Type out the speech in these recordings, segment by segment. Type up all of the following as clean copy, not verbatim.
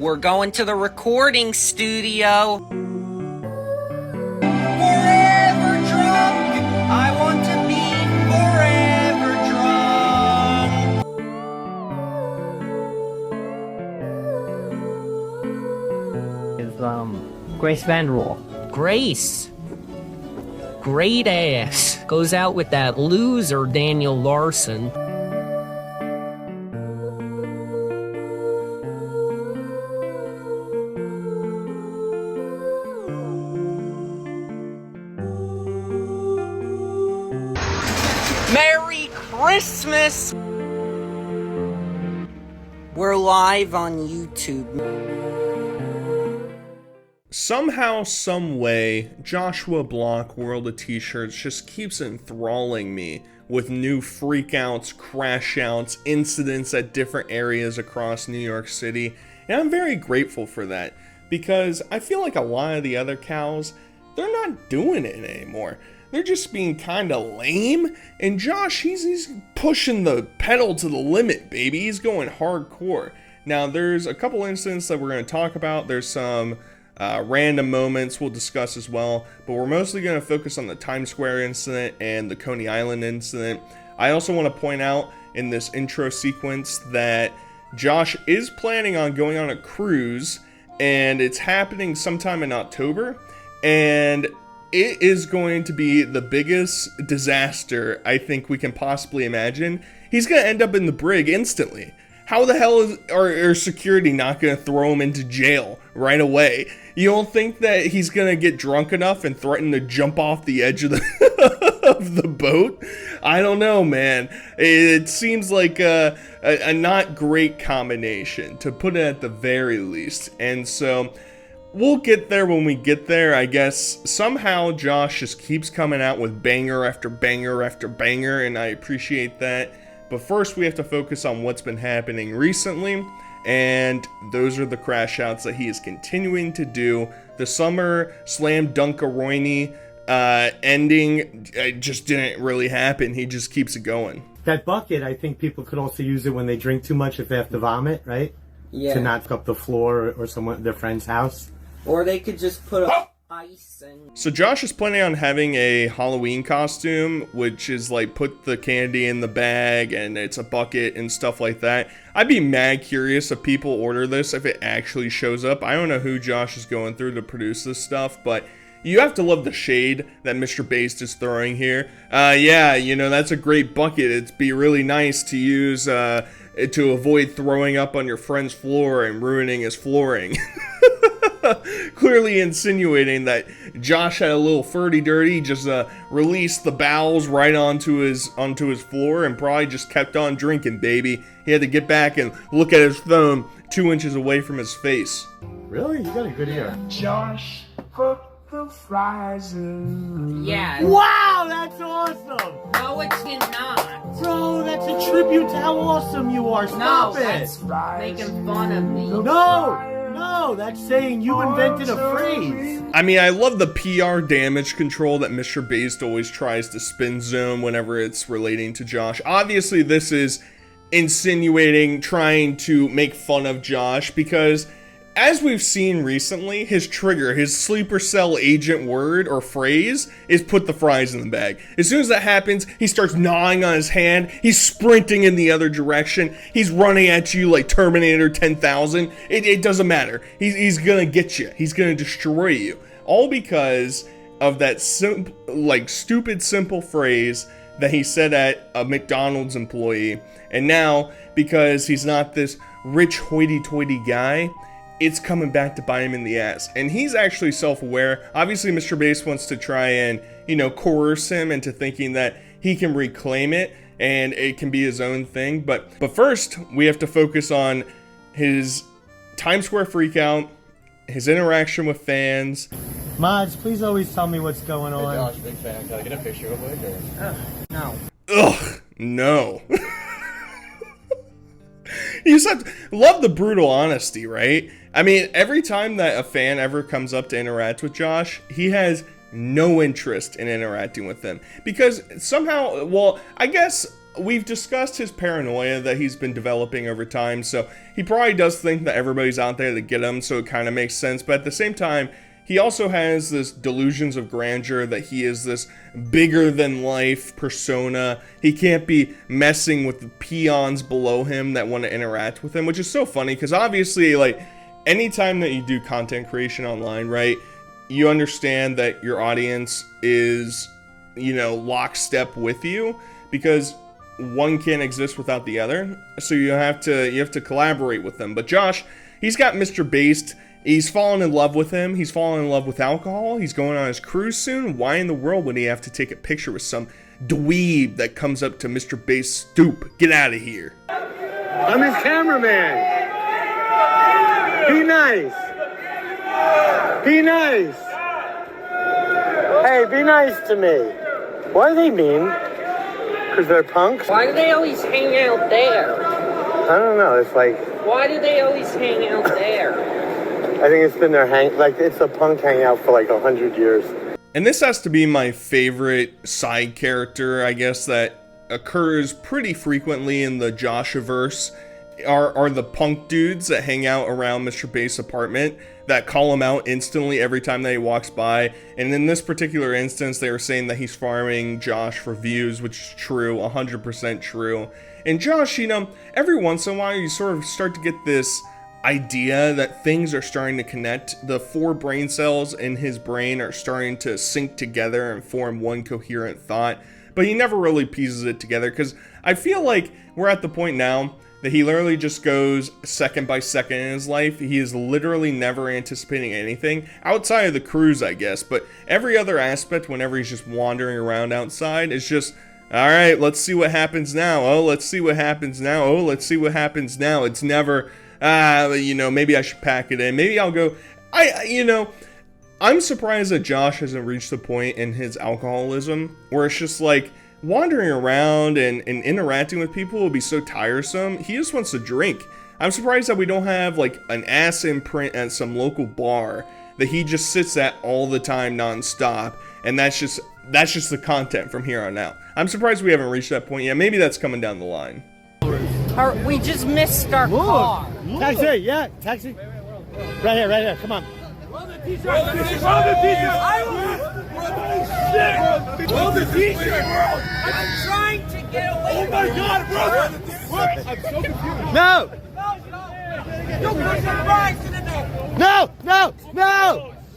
We're going to the recording studio. Forever drunk. I want to be forever drunk. Is Grace Vanderwall. Grace. Great ass. Goes out with that loser Daniel Larson. Merry Christmas! We're live on YouTube. Somehow, some way, Joshua Block World of T-Shirts just keeps enthralling me with new freakouts, crashouts, incidents at different areas across New York City, and I'm very grateful for that, because I feel like a lot of the other cows, they're not doing it anymore. They're just being kind of lame, and Josh, he's pushing the pedal to the limit, baby. He's going hardcore. Now, there's a couple incidents that we're going to talk about. There's some random moments we'll discuss as well, but we're mostly going to focus on the Times Square incident and the Coney Island incident. I also want to point out in this intro sequence that Josh is planning on going on a cruise, and it's happening sometime in October, and it is going to be the biggest disaster I think we can possibly imagine. He's going to end up in the brig instantly. How the hell are security not going to throw him into jail right away? You don't think that he's going to get drunk enough and threaten to jump off the edge of the of the boat? I don't know, man. It seems like a not great combination, to put it at the very least. And so we'll get there when we get there, I guess. Somehow Josh just keeps coming out with banger after banger after banger, and I appreciate that. But first, we have to focus on what's been happening recently, and those are the crash outs that he is continuing to do. The summer slam dunkaroonie ending just didn't really happen. He just keeps it going. That bucket, I think people could also use it when they drink too much if they have to vomit, right? Yeah. To not fuck up the floor or someone their friend's house. Or they could just put up ice and... So Josh is planning on having a Halloween costume, which is like put the candy in the bag and it's a bucket and stuff like that. I'd be mad curious if people order this, if it actually shows up. I don't know who Josh is going through to produce this stuff, but you have to love the shade that Mr. Based is throwing here. Yeah, you know, that's a great bucket. It'd be really nice to use to avoid throwing up on your friend's floor and ruining his flooring. Clearly insinuating that Josh had a little furdy-dirty, just released the bowels right onto his floor and probably just kept on drinking, baby. He had to get back and look at his phone 2 inches away from his face. Really? You got a good ear. Josh, put the fries in. Yeah. Wow, that's awesome! No, it's not. Bro, that's a tribute to how awesome you are. Stop No, it! that's making fun of me. No, that's saying you invented a phrase. I mean, I love the PR damage control that Mr. Based always tries to spin zone whenever it's relating to Josh. Obviously, this is insinuating, trying to make fun of Josh, because as we've seen recently, his trigger, his sleeper cell agent word or phrase is put the fries in the bag. As soon as that happens, he starts gnawing on his hand. He's sprinting in the other direction. He's running at you like Terminator 10,000. It doesn't matter. He's gonna get you. He's gonna destroy you. All because of that stupid simple phrase that he said at a McDonald's employee. And now, because he's not this rich hoity-toity guy, it's coming back to bite him in the ass. And he's actually self-aware. Obviously, Mr. Bass wants to try and, coerce him into thinking that he can reclaim it and it can be his own thing. But first, we have to focus on his Times Square freakout, his interaction with fans. Mods, please always tell me what's going on. Hey Josh, big fan. Can I get a picture real quick? No. Ugh, no. You just have to love the brutal honesty, right? I mean, every time that a fan ever comes up to interact with Josh, he has no interest in interacting with them. Because somehow, well, I guess we've discussed his paranoia that he's been developing over time, so he probably does think that everybody's out there to get him, so it kind of makes sense. But at the same time, he also has this delusions of grandeur that he is this bigger than life persona. He can't be messing with the peons below him that want to interact with him, which is so funny because obviously, like, anytime that you do content creation online, right, you understand that your audience is, you know, lockstep with you because one can't exist without the other. So you have to collaborate with them. But Josh, he's got Mr. Based. He's fallen in love with him. He's fallen in love with alcohol. He's going on his cruise soon. Why in the world would he have to take a picture with some dweeb that comes up to Mr. Bass' stoop? Get out of here. I'm his cameraman. Be nice. Be nice. Hey, be nice to me. Why are they mean? Because they're punks? Why do they always hang out there? I don't know. It's like, Why do they always hang out there? I think it's been their it's a punk hangout for like 100 years. And this has to be my favorite side character, I guess, that occurs pretty frequently in the Joshiverse. Are the punk dudes that hang out around Mr. Bass' apartment that call him out instantly every time that he walks by. And in this particular instance, they were saying that he's farming Josh for views, which is true, 100% true. And Josh, you know, every once in a while you sort of start to get this idea that things are starting to connect. The 4 brain cells in his brain are starting to sync together and form one coherent thought, but he never really pieces it together because I feel like we're at the point now that he literally just goes second by second in his life. He is literally never anticipating anything outside of the cruise, I guess, but every other aspect whenever he's just wandering around outside is just, all right, let's see what happens now. Oh, let's see what happens now. Oh, let's see what happens now. It's never, you know, maybe I should pack it in. Maybe I'll go. I'm surprised that Josh hasn't reached the point in his alcoholism where it's just like wandering around and interacting with people will be so tiresome. He just wants to drink. I'm surprised that we don't have like an ass imprint at some local bar that he just sits at all the time nonstop, and that's just the content from here on out. I'm surprised we haven't reached that point yet. Maybe that's coming down the line. We just missed our car. Taxi, yeah, taxi. Right here, come on. Roll the t-shirt! Roll the t-shirt! I'm trying to get away. Oh my God, bro! I'm so confused. No! Don't push the fries in there! No!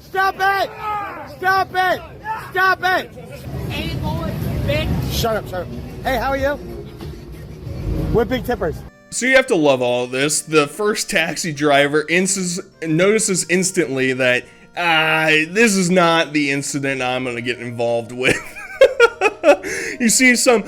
Stop it! Hey, boy, bitch. Shut up. Hey, how are you? We're big tippers. So you have to love all of this. The first taxi driver notices instantly that this is not the incident I'm going to get involved with. You see some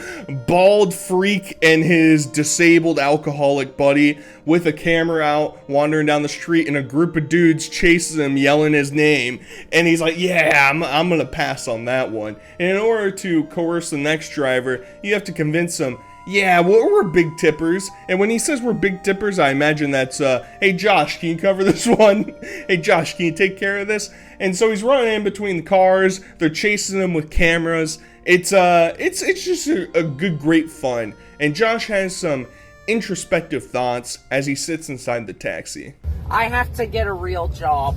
bald freak and his disabled alcoholic buddy with a camera out wandering down the street, and a group of dudes chases him yelling his name, and he's like, yeah, I'm going to pass on that one. And in order to coerce the next driver, you have to convince him, yeah, well, we're big tippers. And when he says we're big tippers, I imagine that's, hey, Josh, can you cover this one? Hey, Josh, can you take care of this? And so he's running in between the cars. They're chasing him with cameras. It's just a good, great fun. And Josh has some introspective thoughts as he sits inside the taxi. I have to get a real job.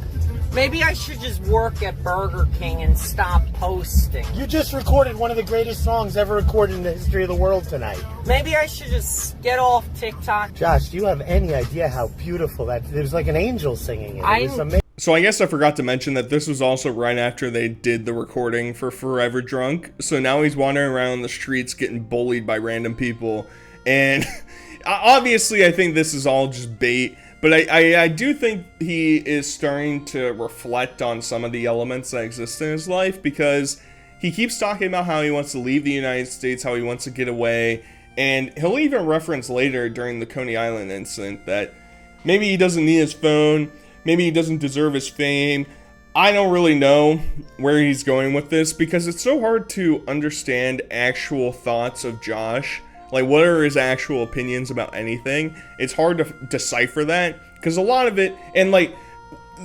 Maybe I should just work at Burger King and stop posting. You just recorded one of the greatest songs ever recorded in the history of the world tonight. Maybe I should just get off TikTok. Josh, do you have any idea how beautiful that? There's like an angel singing it. It was amazing. So I guess I forgot to mention that this was also right after they did the recording for Forever Drunk. So now he's wandering around the streets getting bullied by random people. And obviously I think this is all just bait. But I do think he is starting to reflect on some of the elements that exist in his life, because he keeps talking about how he wants to leave the United States, how he wants to get away, and he'll even reference later during the Coney Island incident that maybe he doesn't need his phone, maybe he doesn't deserve his fame. I don't really know where he's going with this, because it's so hard to understand actual thoughts of Josh. Like, what are his actual opinions about anything? It's hard to decipher that, because a lot of it, and like,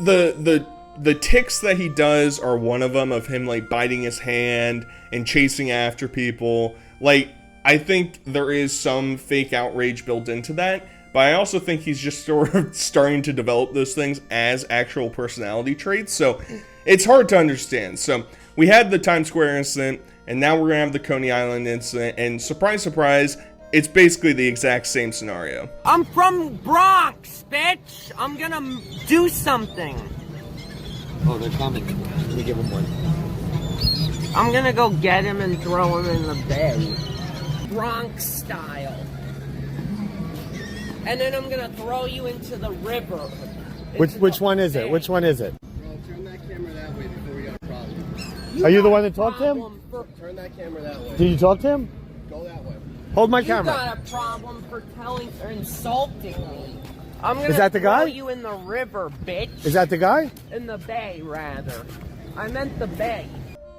the tics that he does are one of them, of him like biting his hand and chasing after people. Like, I think there is some fake outrage built into that, but I also think he's just sort of starting to develop those things as actual personality traits, so it's hard to understand. So we had the Times Square incident, and now we're gonna have the Coney Island incident, and surprise, surprise, it's basically the exact same scenario. I'm from Bronx, bitch. I'm gonna do something. Oh, they're coming. Let me give them one. I'm gonna go get him and throw him in the bay. Bronx style. And then I'm gonna throw you into the river. Which one is it? Which one is it? Bro, turn that camera that way before we got a problem. Are you the one that talked to him? Turn that camera that way. Did you talk to him? Go that way. Hold my You camera. got a problem for telling or insulting me. I'm gonna Is that the throw guy? you in the river, bitch. Is that the guy? In the bay, rather. I meant the bay.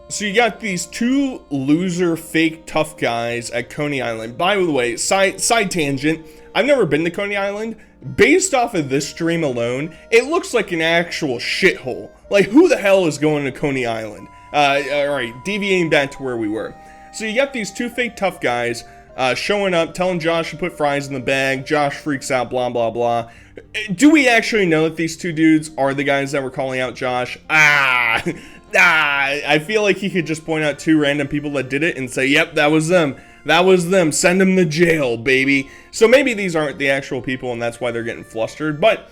So you got these two loser fake tough guys at Coney Island. By the way, side tangent, I've never been to Coney Island. Based off of this stream alone, it looks like an actual shithole. Like, who the hell is going to Coney Island? Alright, deviating back to where we were. So you got these two fake tough guys showing up, telling Josh to put fries in the bag. Josh freaks out, blah, blah, blah. Do we actually know that these two dudes are the guys that were calling out Josh? I feel like he could just point out two random people that did it and say, yep, that was them. That was them. Send them to jail, baby. So maybe these aren't the actual people and that's why they're getting flustered. But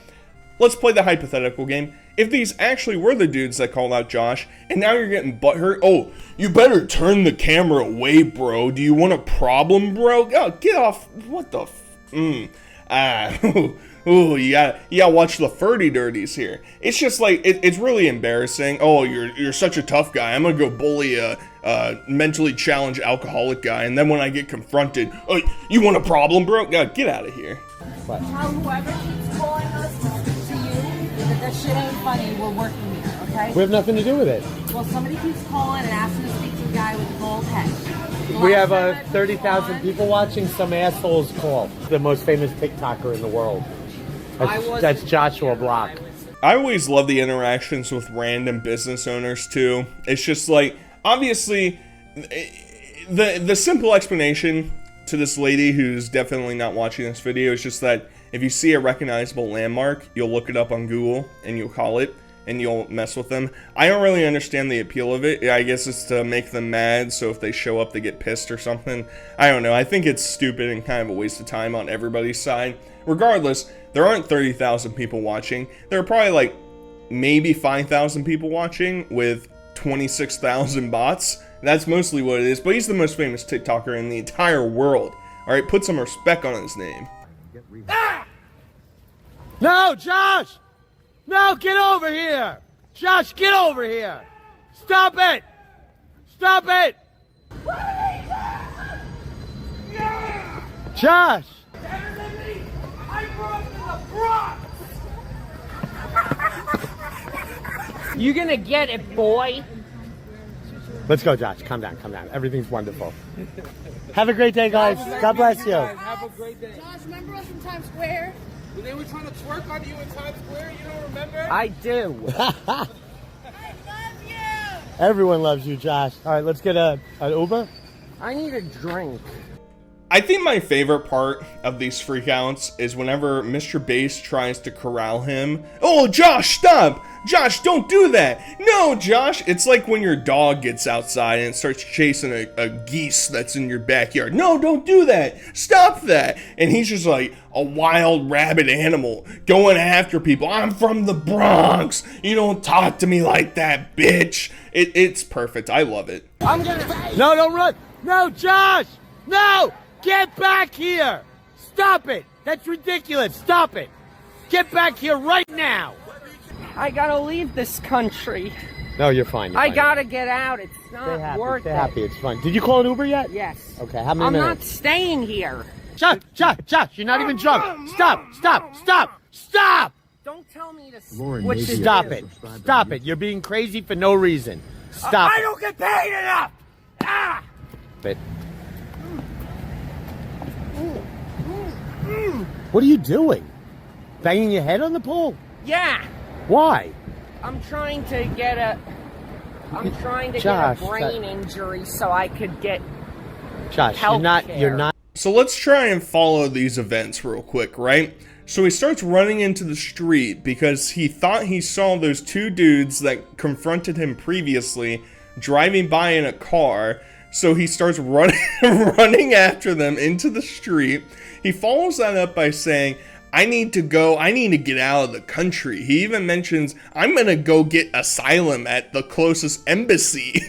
let's play the hypothetical game. If these actually were the dudes that called out Josh, and now you're getting butthurt, oh, you better turn the camera away, bro. Do you want a problem, bro? Oh, get off. What the ooh, you gotta watch the furdy dirties here. It's just like, it's really embarrassing. Oh, you're such a tough guy. I'm gonna go bully a mentally challenged alcoholic guy, and then when I get confronted, oh, you want a problem, bro? God, get out of here. Tell whoever keeps calling us to you that that shit ain't funny. We're working here, okay? We have nothing to do with it. Well, somebody keeps calling and asking to speak to a guy with a bald head. We have Last time I put 30,000 on- people watching. Some assholes call. The most famous TikToker in the world. That's Joshua Block. I always love the interactions with random business owners too. It's just like, obviously, the simple explanation to this lady who's definitely not watching this video is just that if you see a recognizable landmark, you'll look it up on Google and you'll call it and you'll mess with them. I don't really understand the appeal of it. I guess it's to make them mad, so if they show up, they get pissed or something. I don't know. I think it's stupid and kind of a waste of time on everybody's side. Regardless, there aren't 30,000 people watching. There are probably like maybe 5,000 people watching with 26,000 bots. That's mostly what it is, but he's the most famous TikToker in the entire world. Alright, put some respect on his name. No, Josh! No, get over here! Josh, get over here! Stop it! Stop it! Josh! I grew up in the Bronx! You gonna get it, boy? Let's go, Josh. Calm down, calm down. Everything's wonderful. Have a great day, guys. God bless you. Have a great day. Josh, remember us in Times Square? When they were trying to twerk on you in Times Square, you don't remember? I do. I love you! Everyone loves you, Josh. All right, let's get an Uber. I need a drink. I think my favorite part of these freakouts is whenever Mr. Bass tries to corral him. Oh, Josh, stop! Josh, don't do that! No, Josh! It's like when your dog gets outside and starts chasing a geese that's in your backyard. No, don't do that! Stop that! And he's just like a wild rabid animal going after people. I'm from the Bronx! You don't talk to me like that, bitch! It's perfect. I love it. I'm gonna. No, don't run! No, Josh! No! Get back here! Stop it! That's ridiculous! Stop it! Get back here right now! I gotta leave this country. No, you're fine. I gotta get out. It's not worth Stay it. happy. It's fine. Did you call an Uber yet? Yes. Okay, how many I'm not minutes? staying here. Josh, you're not even drunk. Stop! Don't tell me to what to Stop do. it. Stop it. You're being crazy for no reason. Stop I it. don't get paid enough! Ah! It. What are you doing? Banging your head on the pole? Yeah. Why? I'm trying to get Josh, a brain injury so I could get Josh, you're not. So let's try and follow these events real quick, right? So he starts running into the street because he thought he saw those two dudes that confronted him previously driving by in a car. So he starts running after them into the street. He follows that up by saying, I need to get out of the country. He even mentions, I'm gonna go get asylum at the closest embassy.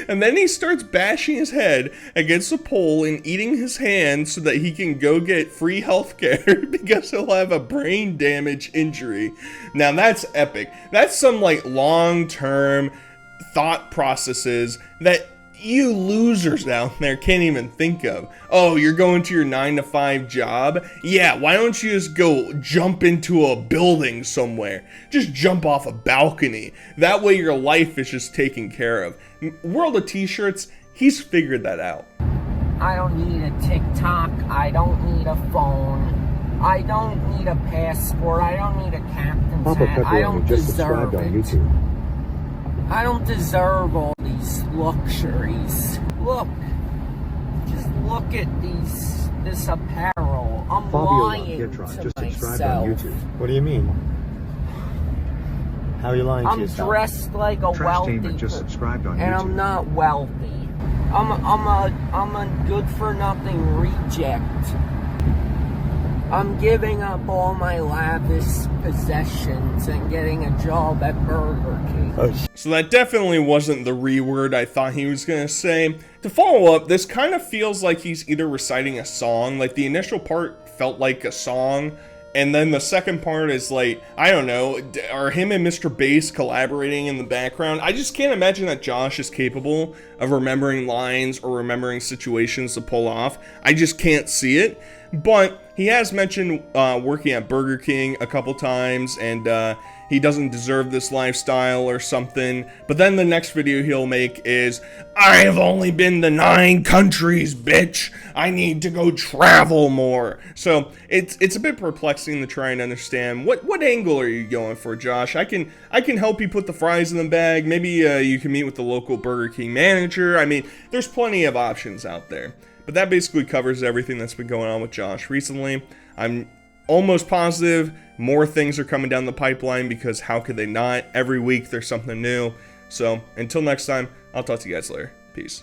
And then he starts bashing his head against a pole and eating his hand so that he can go get free healthcare because he'll have a brain damage injury. Now that's epic. That's some like long-term thought processes that you losers out there can't even think of. Oh, you're going to your 9-to-5 job? Yeah, why don't you just go jump into a building somewhere? Just jump off a balcony. That way your life is just taken care of. World of T-shirts, he's figured that out. I don't need a TikTok. I don't need a phone. I don't need a passport. I don't need a captain's hat. I don't deserve it. I don't deserve all these luxuries. Look. Just look at this apparel. I'm lying to myself. What do you mean? How are you lying to I'm yourself? dressed like a wealthy person, and I'm not wealthy. I'm a good-for-nothing reject. I'm giving up all my lavish possessions and getting a job at Burger King. So that definitely wasn't the re-word I thought he was gonna say. To follow up, this kind of feels like he's either reciting a song, like the initial part felt like a song, and then the second part is like, I don't know, are him and Mr. Bass collaborating in the background? I just can't imagine that Josh is capable of remembering lines or remembering situations to pull off. I just can't see it. But he has mentioned working at Burger King a couple times, and he doesn't deserve this lifestyle or something. But then the next video he'll make is, I've only been to 9 countries, bitch. I need to go travel more. So it's a bit perplexing to try and understand what angle are you going for, Josh? I can help you put the fries in the bag. Maybe you can meet with the local Burger King manager. I mean, there's plenty of options out there. But that basically covers everything that's been going on with Josh recently. I'm almost positive more things are coming down the pipeline because how could they not? Every week there's something new. So until next time, I'll talk to you guys later. Peace.